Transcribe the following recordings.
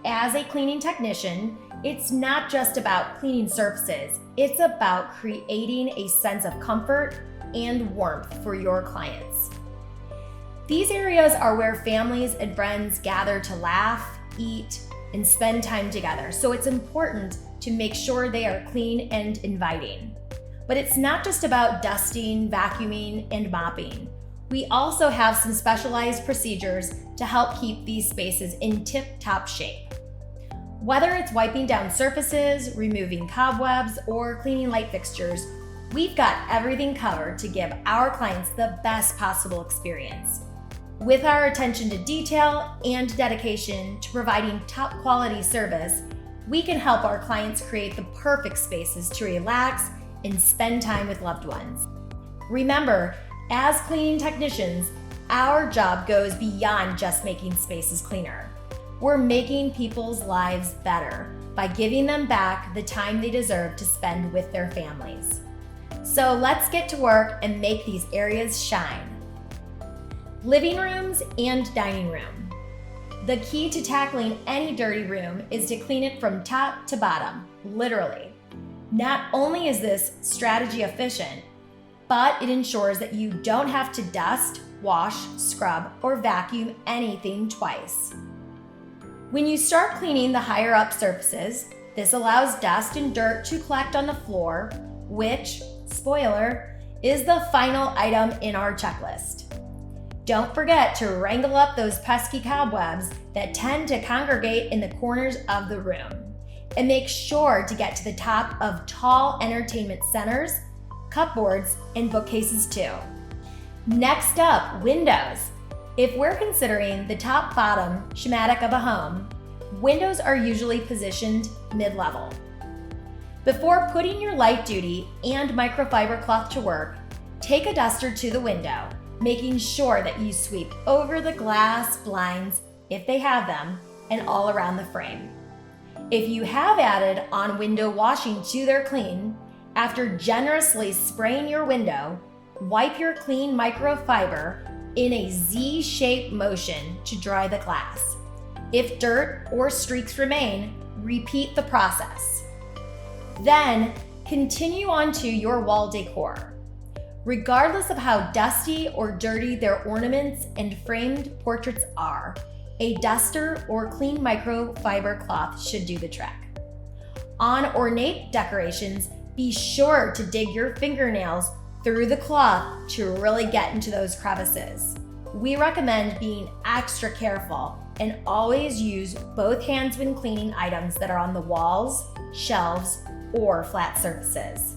As a cleaning technician, it's not just about cleaning surfaces, it's about creating a sense of comfort and warmth for your clients. These areas are where families and friends gather to laugh, eat, and spend time together, so it's important to make sure they are clean and inviting. But it's not just about dusting, vacuuming, and mopping. We also have some specialized procedures to help keep these spaces in tip-top shape. Whether it's wiping down surfaces, removing cobwebs, or cleaning light fixtures, we've got everything covered to give our clients the best possible experience. With our attention to detail and dedication to providing top quality service, we can help our clients create the perfect spaces to relax and spend time with loved ones. Remember, as cleaning technicians, our job goes beyond just making spaces cleaner. We're making people's lives better by giving them back the time they deserve to spend with their families. So let's get to work and make these areas shine. Living rooms and dining room. The key to tackling any dirty room is to clean it from top to bottom, literally. Not only is this strategy efficient, but it ensures that you don't have to dust, wash, scrub, or vacuum anything twice. When you start cleaning the higher up surfaces, this allows dust and dirt to collect on the floor, which, spoiler, is the final item in our checklist. Don't forget to wrangle up those pesky cobwebs that tend to congregate in the corners of the room. And make sure to get to the top of tall entertainment centers, cupboards, and bookcases too. Next up, windows. If we're considering the top-bottom schematic of a home, windows are usually positioned mid-level. Before putting your light duty and microfiber cloth to work, take a duster to the window, making sure that you sweep over the glass blinds, if they have them, and all around the frame. If you have added on window washing to their clean, after generously spraying your window, wipe your clean microfiber in a Z-shaped motion to dry the glass. If dirt or streaks remain, repeat the process. Then, continue on to your wall decor. Regardless of how dusty or dirty their ornaments and framed portraits are, a duster or clean microfiber cloth should do the trick. On ornate decorations, be sure to dig your fingernails through the cloth to really get into those crevices. We recommend being extra careful and always use both hands when cleaning items that are on the walls, shelves, or flat surfaces.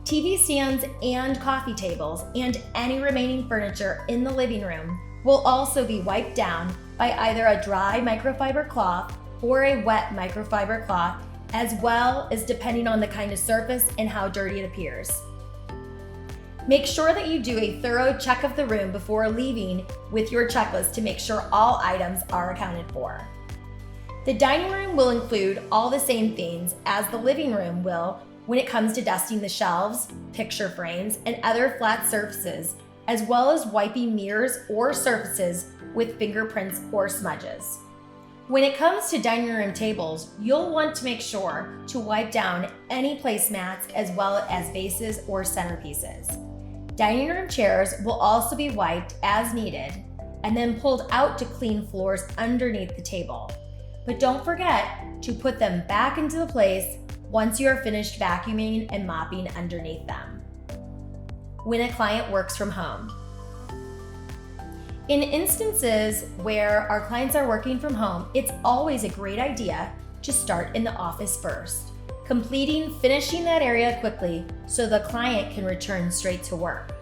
TV stands and coffee tables and any remaining furniture in the living room will also be wiped down by either a dry microfiber cloth or a wet microfiber cloth, as well as depending on the kind of surface and how dirty it appears. Make sure that you do a thorough check of the room before leaving with your checklist to make sure all items are accounted for. The dining room will include all the same things as the living room will when it comes to dusting the shelves, picture frames, and other flat surfaces, as well as wiping mirrors or surfaces with fingerprints or smudges. When it comes to dining room tables, you'll want to make sure to wipe down any placemats as well as vases or centerpieces. Dining room chairs will also be wiped as needed and then pulled out to clean floors underneath the table. But don't forget to put them back into the place once you are finished vacuuming and mopping underneath them. When a client works from home. In instances where our clients are working from home, it's always a great idea to start in the office first, finishing that area quickly so the client can return straight to work.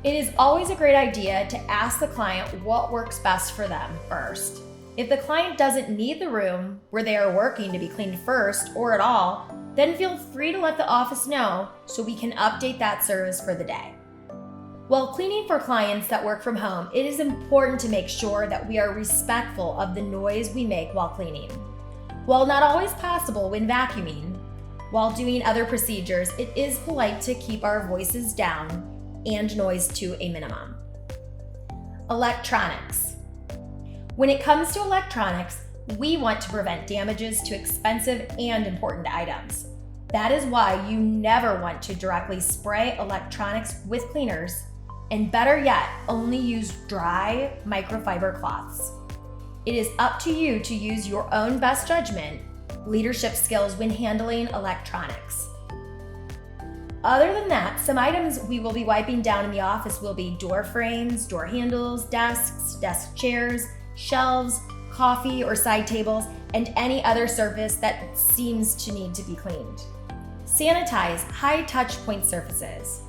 It is always a great idea to ask the client what works best for them first. If the client doesn't need the room where they are working to be cleaned first or at all, then feel free to let the office know so we can update that service for the day. While cleaning for clients that work from home, it is important to make sure that we are respectful of the noise we make while cleaning. While not always possible when vacuuming, while doing other procedures, it is polite to keep our voices down and noise to a minimum. Electronics. When it comes to electronics, we want to prevent damages to expensive and important items. That is why you never want to directly spray electronics with cleaners, and better yet, only use dry microfiber cloths. It is up to you to use your own best judgment, leadership skills when handling electronics. Other than that, some items we will be wiping down in the office will be door frames, door handles, desks, desk chairs, shelves, coffee or side tables, and any other surface that seems to need to be cleaned. Sanitize high touch point surfaces.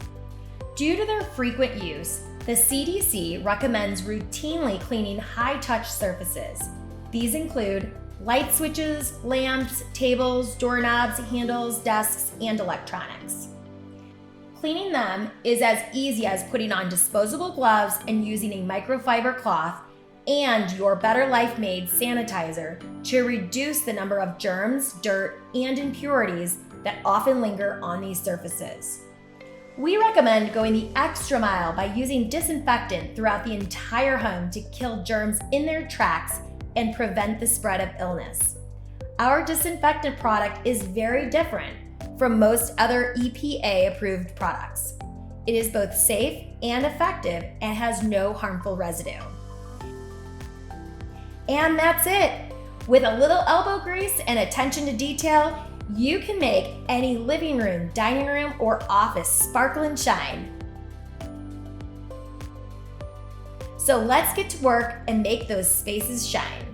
Due to their frequent use, the CDC recommends routinely cleaning high touch surfaces. These include light switches, lamps, tables, doorknobs, handles, desks, and electronics. Cleaning them is as easy as putting on disposable gloves and using a microfiber cloth and your Better Life Maids sanitizer to reduce the number of germs, dirt, and impurities that often linger on these surfaces. We recommend going the extra mile by using disinfectant throughout the entire home to kill germs in their tracks and prevent the spread of illness. Our disinfectant product is very different from most other EPA-approved products. It is both safe and effective and has no harmful residue. And that's it. With a little elbow grease and attention to detail, you can make any living room, dining room, or office sparkle and shine. So let's get to work and make those spaces shine.